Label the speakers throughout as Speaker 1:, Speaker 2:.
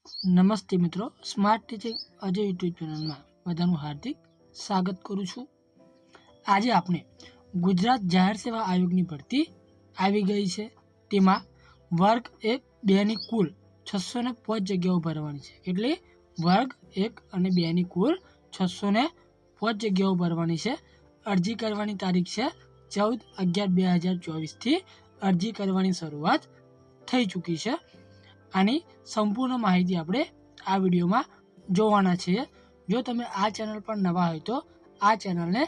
Speaker 1: નમસ્તે મિત્રો, smart teaching Ajay YouTube ચેનલમાં બધાનું હાર્દિક સ્વાગત કરું છું। આજે આપણે ગુજરાત જાહેર સેવા આયોગની ભરતી આવી ગઈ છે। તેમાં વર્ગ 1-2ની કુલ 605 જગ્યાઓ ભરવાની છે। એટલે વર્ગ 1 અને 2ની કુલ 605 જગ્યાઓ ભરવાની છે। અરજી કરવાની તારીખ છે 14/11/2024 થી અરજી કરવાની શરૂઆત થઈ ચૂકી છે। આની સંપૂર્ણ માહિતી આપણે આ વિડીયોમાં જોવાના છીએ। જો તમે આ ચેનલ પર નવા હોય તો આ ચેનલને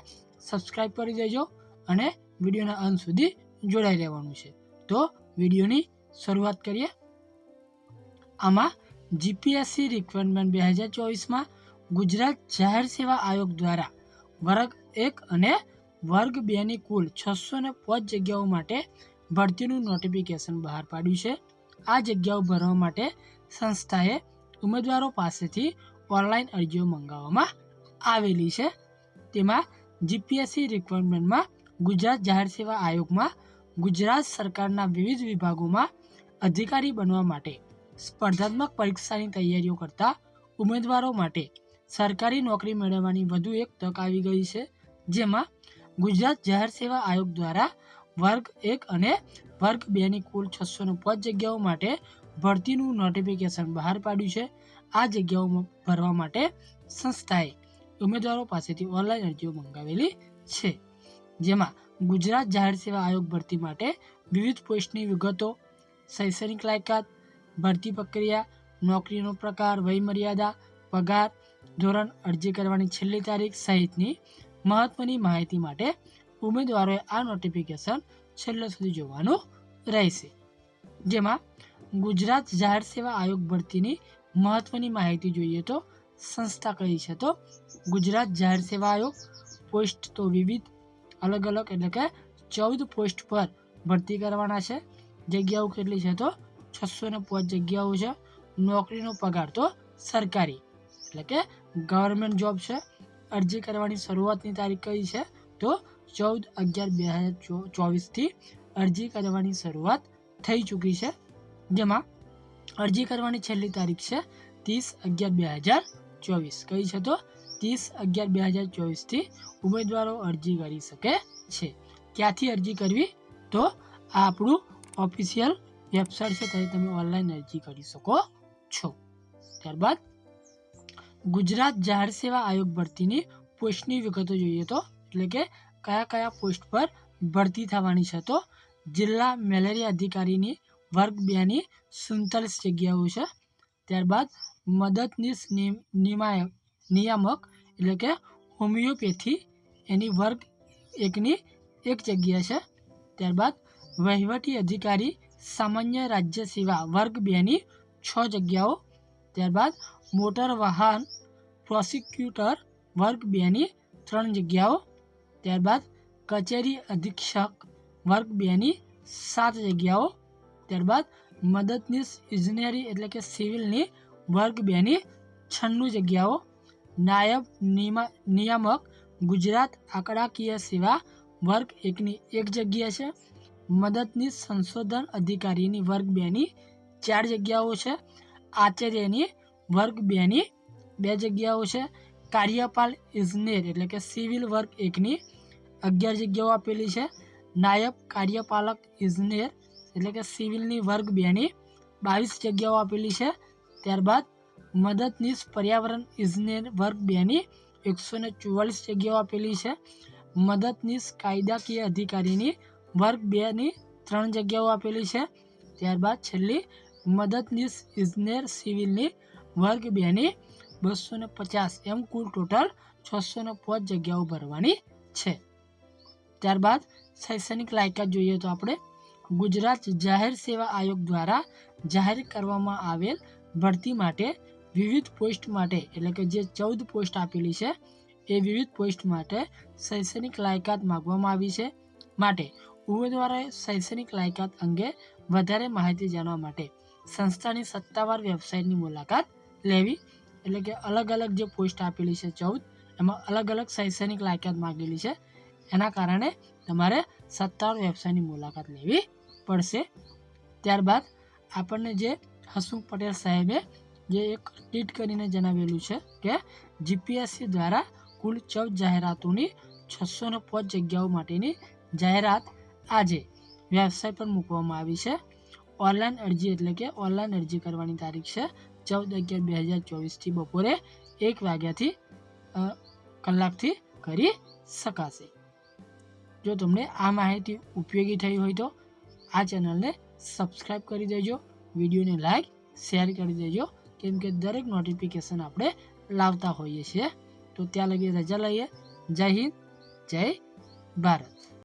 Speaker 1: સબસ્ક્રાઇબ કરી દેજો અને વિડીયોના અંત સુધી જોડાઈ રહેવાનું છે। તો વિડીયોની શરૂઆત કરીએ। આમાં જીપીએસસી રિક્વાયરમેન્ટ 2024માં ગુજરાત જાહેર સેવા આયોગ દ્વારા વર્ગ 1 અને વર્ગ 2ની કુલ 605 જગ્યાઓ માટે ભરતીનું નોટિફિકેશન બહાર પાડ્યું છે। આ જગ્યાઓ ભરવા માટે સંસ્થાએ ઉમેદવારો પાસેથી ઓનલાઈન અરજીઓ મંગાવવામાં આવેલી છે। તેમાં જીપીએસસી રિક્વાયરમેન્ટમાં ગુજરાત જાહેર સેવા આયોગમાં ગુજરાત સરકારના વિવિધ વિભાગોમાં અધિકારી બનવા માટે સ્પર્ધાત્મક પરીક્ષાની તૈયારીઓ કરતા ઉમેદવારો માટે સરકારી નોકરી મેળવવાની વધુ એક તક આવી ગઈ છે। જેમાં ગુજરાત જાહેર સેવા આયોગ દ્વારા વર્ગ 1 અને વર્ગ 2ની કુલ 605 જગ્યાઓ માટે ભરતીનું નોટિફિકેશન બહાર પાડ્યું છે। આ જગ્યાઓ ભરવા માટે સંસ્થાએ ઉમેદવારો પાસેથી ઓનલાઈન અરજીઓ મંગાવેલી છે। જેમાં ગુજરાત જાહેર સેવા આયોગ ભરતી માટે વિવિધ પોસ્ટની વિગતો, શૈક્ષણિક લાયકાત, ભરતી પ્રક્રિયા, નોકરીનો પ્રકાર, વયમર્યાદા, પગાર ધોરણ, અરજી કરવાની છેલ્લી તારીખ સહિતની મહત્વની માહિતી માટે ઉમેદવારોએ આ નોટિફિકેશન છેલ્લે સુધી જોવાનું રહેશે। જેમાં ગુજરાત જાહેર સેવા આયોગ ભરતીની મહત્વની માહિતી જોઈએ તો સંસ્થા કઈ છે તો ગુજરાત જાહેર સેવા આયોગ પોસ્ટ તો વિવિધ અલગ અલગ એટલે કે 14 પોસ્ટ પર ભરતી કરવાના છે। જગ્યાઓ કેટલી છે તો 605 જગ્યાઓ છે। નોકરીનો પગાર તો સરકારી એટલે કે ગવર્મેન્ટ જોબ છે। અરજી કરવાની શરૂઆતની તારીખ કઈ છે તો 14/11/2024 થી અરજી કરવાની શરૂઆત થઈ ચૂકી છે। જેમાં અરજી કરવાની છેલ્લી તારીખ છે 30/11/2024 કઈ છે તો 30/11/2024 થી ઉમેદવારો અરજી કરી શકે છે। ક્યાંથી અરજી કરવી તો આ આપણું ઓફિશિયલ વેબસાઇટ છે, ત્યાં તમે ઓનલાઈન અરજી કરી શકો છો। ત્યારબાદ ગુજરાત જાહેર સેવા આયોગ ભરતીની પોસ્ટની વિગતો જોઈએ તો એટલે કે કયા કયા પોસ્ટ પર ભરતી થવાની છે તો જિલ્લા મેલેરિયા અધિકારીની વર્ગ 2ની 47 જગ્યાઓ છે। ત્યારબાદ મદદનીશ નિયામક એટલે કે હોમિયોપેથી એની વર્ગ 1ની 1 જગ્યા છે। ત્યારબાદ વહીવટી અધિકારી સામાન્ય રાજ્ય સેવા વર્ગ 2ની 6 જગ્યાઓ। ત્યારબાદ મોટર વાહન પ્રોસિક્યુટર વર્ગ 2ની 3 જગ્યાઓ। ત્યારબાદ કચેરી અધિક્ષક વર્ગ 2ની 7 જગ્યાઓ। ત્યારબાદ મદદનીશ ઇજનેરી એટલે કે સિવિલની વર્ગ 2ની 96 જગ્યાઓ। નાયબ નિયામક ગુજરાત આંકડાકીય સેવા વર્ગ 1ની 1 જગ્યા છે। મદદનીશ સંશોધન અધિકારીની વર્ગ 2ની 4 જગ્યાઓ છે। આચાર્યની વર્ગ 2ની 2 જગ્યાઓ છે। કાર્યપાલ ઇજનેર એટલે કે સિવિલ વર્ગ 1ની 11 જગ્યાઓ આપેલી છે। નાયબ કાર્યપાલક ઇજનેર એટલે કે સિવિલની વર્ગ 2ની 22 જગ્યાઓ આપેલી છે। ત્યારબાદ મદદનીશ પર્યાવરણ ઇજનેર વર્ગ 2ની 144 જગ્યાઓ આપેલી છે। મદદનીશ કાયદાકીય અધિકારીની વર્ગ 2ની 3 જગ્યાઓ આપેલી છે। ત્યારબાદ છેલ્લી મદદનીશ ઇજનેર સિવિલની વર્ગ 2ની 250 એમ કુલ ટોટલ 605 જગ્યાઓ ભરવાની છે। ત્યારબાદ શૈક્ષણિક લાયકાત જોઈએ તો આપણે ગુજરાત જાહેર સેવા આયોગ દ્વારા જાહેર કરવામાં આવેલ ભરતી માટે વિવિધ પોસ્ટ માટે એટલે કે જે 14 પોસ્ટ આપેલી છે એ વિવિધ પોસ્ટ માટે શૈક્ષણિક લાયકાત માંગવામાં આવી છે। માટે ઉમેદવારોએ શૈક્ષણિક લાયકાત અંગે વધારે માહિતી જાણવા માટે સંસ્થાની સત્તાવાર વેબસાઇટની મુલાકાત લેવી। એટલે કે અલગ અલગ જે પોસ્ટ આપેલી છે 14 એમાં અલગ અલગ શૈક્ષણિક લાયકાત માંગેલી છે, એના કારણે તમારે સત્તાવાર વેબસાઇટની મુલાકાત લેવી પડશે। ત્યારબાદ આપણને જે હસમુખ પટેલ સાહેબે જે એક ટ્વીટ કરીને જણાવેલું છે કે જીપીએસસી દ્વારા કુલ 14 જાહેરાતોની 605 જગ્યાઓ માટેની જાહેરાત આજે વેબસાઇટ પર મૂકવામાં આવી છે. ઓનલાઈન અરજી એટલે કે ઓનલાઈન અરજી કરવાની તારીખ છે 14/11/2024 બપોરે 1 વાગ્યાથી કલાકથી કરી શકાશે. જો તમને આ માહિતી ઉપયોગી થઈ હોય તો આ ચેનલને સબસ્ક્રાઈબ કરી દેજો, વિડીયોને લાઈક શેર કરી દેજો, કેમ કે દરેક નોટિફિકેશન આપણે લાવતા હોઈએ છીએ. તો ત્યાં લગી રજા લઈએ. જય હિન્દ, જય ભારત.